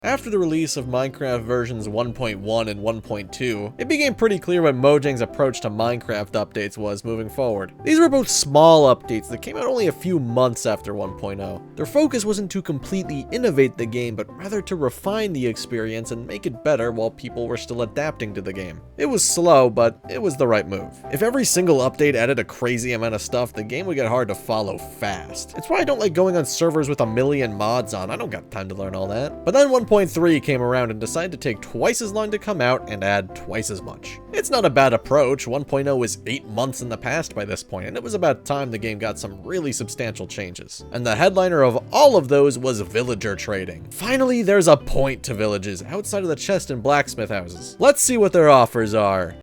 After the release of Minecraft versions 1.1 and 1.2, it became pretty clear what Mojang's approach to Minecraft updates was moving forward. These were both small updates that came out only a few months after 1.0. Their focus wasn't to completely innovate the game, but rather to refine the experience and make it better while people were still adapting to the game. It was slow, but it was the right move. If every single update added a crazy amount of stuff, the game would get hard to follow fast. It's why I don't like going on servers with a million mods on. I don't got time to learn all that. But then 1.3 came around and decided to take twice as long to come out and add twice as much. It's not a bad approach. 1.0 was 8 months in the past by this point, and it was about time the game got some really substantial changes. And the headliner of all of those was villager trading. Finally, there's a point to villages outside of the chest and blacksmith houses. Let's see what their offers are.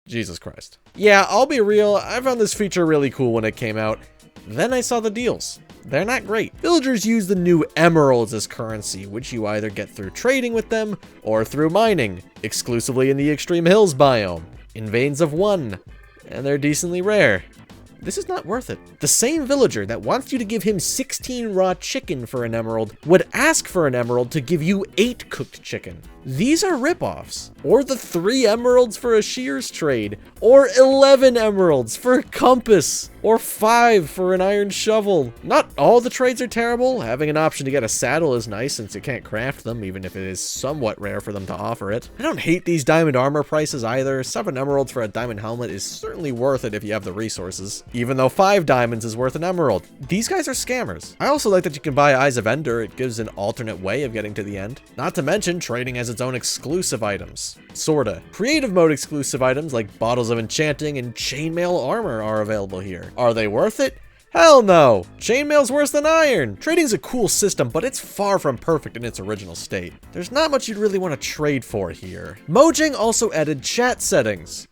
Jesus Christ. Yeah, I'll be real, I found this feature really cool when it came out. Then I saw the deals. They're not great. Villagers use the new emeralds as currency, which you either get through trading with them or through mining, exclusively in the Extreme Hills biome, in veins of 1, and they're decently rare. This is not worth it. The same villager that wants you to give him 16 raw chicken for an emerald would ask for an emerald to give you 8 cooked chicken. These are ripoffs. Or the 3 emeralds for a shears trade, or 11 emeralds for a compass, or 5 for an iron shovel. Not all the trades are terrible. Having an option to get a saddle is nice since you can't craft them, even if it is somewhat rare for them to offer it. I don't hate these diamond armor prices either. 7 emeralds for a diamond helmet is certainly worth it if you have the resources, even though 5 diamonds is worth an emerald. These guys are scammers. I also like that you can buy Eyes of Ender. It gives an alternate way of getting to the end. Not to mention, trading has its own exclusive items. Sorta. Creative mode exclusive items like bottles of enchanting and chainmail armor are available here. Are they worth it? Hell no! Chainmail's worse than iron! Trading's a cool system, but it's far from perfect in its original state. There's not much you'd really want to trade for here. Mojang also added chat settings.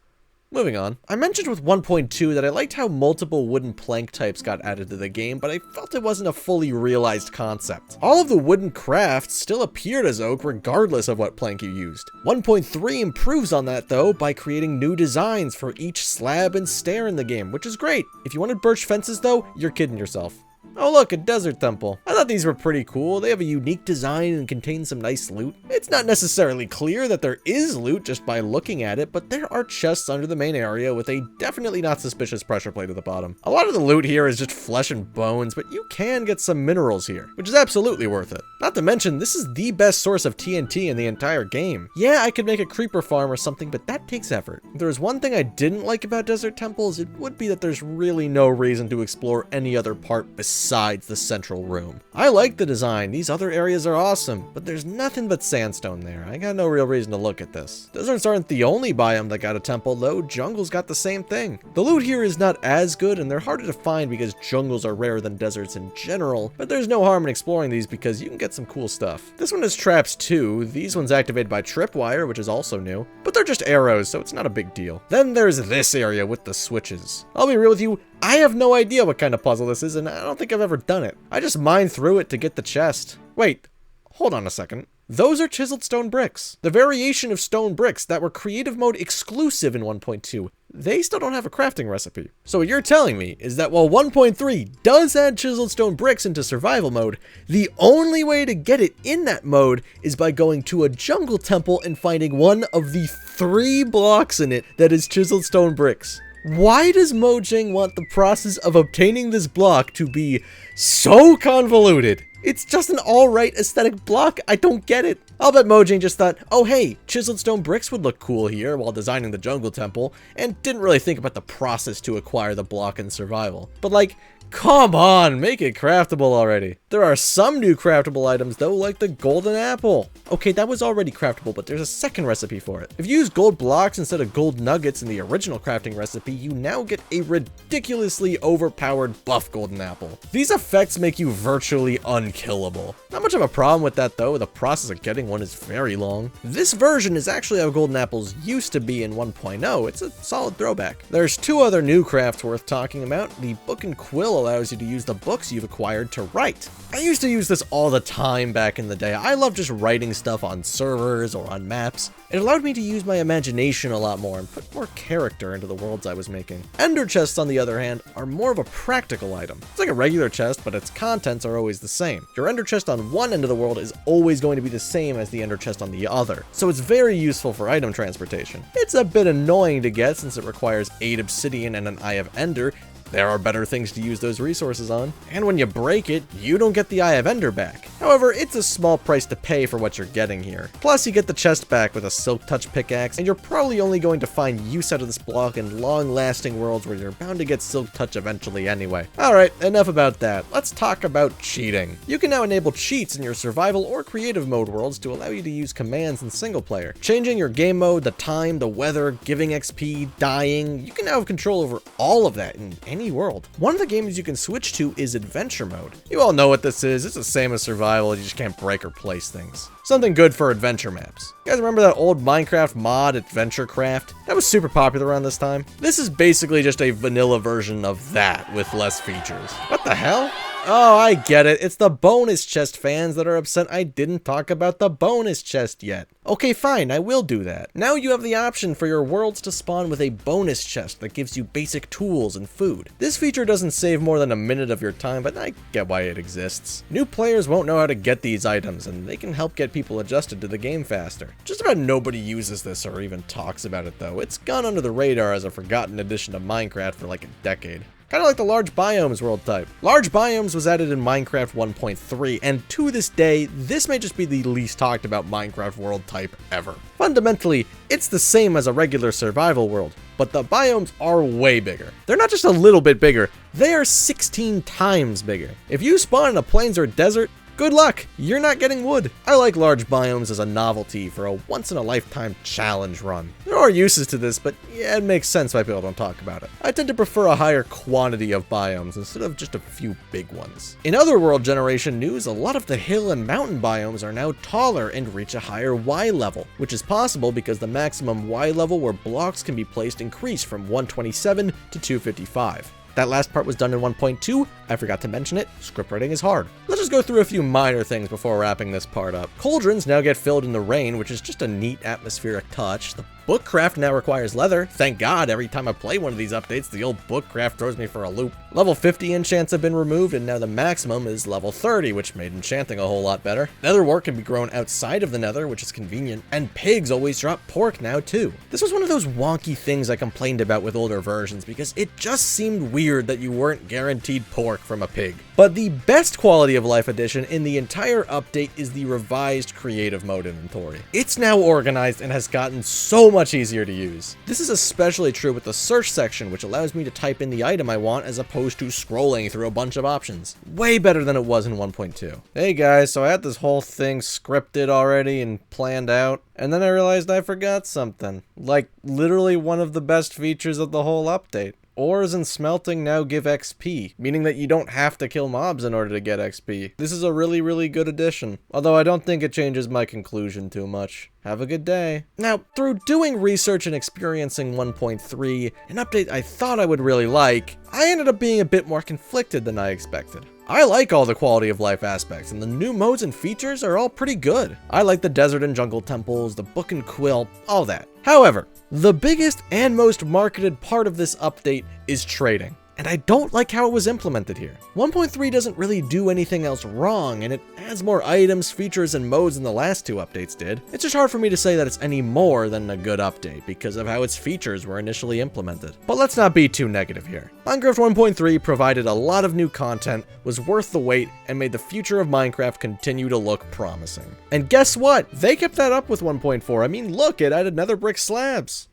Moving on. I mentioned with 1.2 that I liked how multiple wooden plank types got added to the game, but I felt it wasn't a fully realized concept. All of the wooden crafts still appeared as oak regardless of what plank you used. 1.3 improves on that though by creating new designs for each slab and stair in the game, which is great. If you wanted birch fences though, you're kidding yourself. Oh look, a desert temple. I thought these were pretty cool. They have a unique design and contain some nice loot. It's not necessarily clear that there is loot just by looking at it, but there are chests under the main area with a definitely not suspicious pressure plate at the bottom. A lot of the loot here is just flesh and bones, but you can get some minerals here, which is absolutely worth it. Not to mention, this is the best source of TNT in the entire game. Yeah, I could make a creeper farm or something, but that takes effort. If there's one thing I didn't like about desert temples, it would be that there's really no reason to explore any other part besides the central room. I like the design, these other areas are awesome, but there's nothing but sandstone there. I got no real reason to look at this. Deserts aren't the only biome that got a temple though, jungles got the same thing. The loot here is not as good and they're harder to find because jungles are rarer than deserts in general, but there's no harm in exploring these because you can get some cool stuff. This one has traps too, these ones activated by tripwire, which is also new, but they're just arrows so it's not a big deal. Then there's this area with the switches. I'll be real with you, I have no idea what kind of puzzle this is, and I don't think I've ever done it. I just mined through it to get the chest. Wait, hold on a second. Those are chiseled stone bricks. The variation of stone bricks that were creative mode exclusive in 1.2. They still don't have a crafting recipe. So what you're telling me is that while 1.3 does add chiseled stone bricks into survival mode, the only way to get it in that mode is by going to a jungle temple and finding one of the 3 blocks in it that is chiseled stone bricks. Why does Mojang want the process of obtaining this block to be so convoluted? It's just an alright aesthetic block, I don't get it. I'll bet Mojang just thought, oh hey, chiseled stone bricks would look cool here while designing the jungle temple, and didn't really think about the process to acquire the block in survival. But like, come on, make it craftable already. There are some new craftable items though, like the golden apple. Okay, that was already craftable, but there's a second recipe for it. If you use gold blocks instead of gold nuggets in the original crafting recipe, you now get a ridiculously overpowered buff golden apple. These effects make you virtually unkillable. Not much of a problem with that though, the process of getting one is very long. This version is actually how golden apples used to be in 1.0, it's a solid throwback. There's 2 other new crafts worth talking about, the book and quill still allows you to use the books you've acquired to write. I used to use this all the time back in the day. I love just writing stuff on servers or on maps. It allowed me to use my imagination a lot more and put more character into the worlds I was making. Ender chests, on the other hand, are more of a practical item. It's like a regular chest, but its contents are always the same. Your ender chest on one end of the world is always going to be the same as the ender chest on the other, so it's very useful for item transportation. It's a bit annoying to get since it requires 8 obsidian and an Eye of Ender. There are better things to use those resources on. And when you break it, you don't get the Eye of Ender back. However, it's a small price to pay for what you're getting here. Plus, you get the chest back with a Silk Touch pickaxe, and you're probably only going to find use out of this block in long-lasting worlds where you're bound to get Silk Touch eventually anyway. Alright, enough about that. Let's talk about cheating. You can now enable cheats in your survival or creative mode worlds to allow you to use commands in single player. Changing your game mode, the time, the weather, giving XP, dying, you can now have control over all of that in any world. One of the games you can switch to is adventure mode. You all know what this is. It's the same as survival, you just can't break or place things. Something good for adventure maps. You guys remember that old Minecraft mod, AdventureCraft? That was super popular around this time. This is basically just a vanilla version of that with less features. What the hell? Oh, I get it. It's the bonus chest fans that are upset I didn't talk about the bonus chest yet. Okay, fine, I will do that. Now you have the option for your worlds to spawn with a bonus chest that gives you basic tools and food. This feature doesn't save more than a minute of your time, but I get why it exists. New players won't know how to get these items, and they can help get people adjusted to the game faster. Just about nobody uses this or even talks about it though. It's gone under the radar as a forgotten addition to Minecraft for like a decade. Kind of like the large biomes world type. Large biomes was added in Minecraft 1.3, and to this day, this may just be the least talked about Minecraft world type ever. Fundamentally, it's the same as a regular survival world, but the biomes are way bigger. They're not just a little bit bigger, they are 16 times bigger. If you spawn in a plains or desert, good luck, you're not getting wood. I like large biomes as a novelty for a once-in-a-lifetime challenge run. There are uses to this, but yeah, it makes sense why people don't talk about it. I tend to prefer a higher quantity of biomes instead of just a few big ones. In other world generation news, a lot of the hill and mountain biomes are now taller and reach a higher Y level, which is possible because the maximum Y level where blocks can be placed increased from 127 to 255. That last part was done in 1.2, I forgot to mention it, script writing is hard. Let's just go through a few minor things before wrapping this part up. Cauldrons now get filled in the rain, which is just a neat atmospheric touch. The bookcraft now requires leather. Thank God, every time I play one of these updates, the old bookcraft throws me for a loop. Level 50 enchants have been removed, and now the maximum is level 30, which made enchanting a whole lot better. Netherwort can be grown outside of the nether, which is convenient, and pigs always drop pork now too. This was one of those wonky things I complained about with older versions, because it just seemed weird that you weren't guaranteed pork from a pig. But the best quality of life addition in the entire update is the revised creative mode inventory. It's now organized and has gotten so much easier to use. This is especially true with the search section, which allows me to type in the item I want as opposed to scrolling through a bunch of options. Way better than it was in 1.2. Hey guys, so I had this whole thing scripted already and planned out, and then I realized I forgot something. Like, literally one of the best features of the whole update. Ores and smelting now give XP, meaning that you don't have to kill mobs in order to get XP. This is a really, really good addition, although I don't think it changes my conclusion too much. Have a good day. Now, through doing research and experiencing 1.3, an update I thought I would really like, I ended up being a bit more conflicted than I expected. I like all the quality of life aspects, and the new modes and features are all pretty good. I like the desert and jungle temples, the book and quill, all that. However, the biggest and most marketed part of this update is trading, and I don't like how it was implemented here. 1.3 doesn't really do anything else wrong, and it adds more items, features, and modes than the last two updates did. It's just hard for me to say that it's any more than a good update because of how its features were initially implemented. But let's not be too negative here. Minecraft 1.3 provided a lot of new content, was worth the wait, and made the future of Minecraft continue to look promising. And guess what? They kept that up with 1.4. I mean, look, it added nether brick slabs.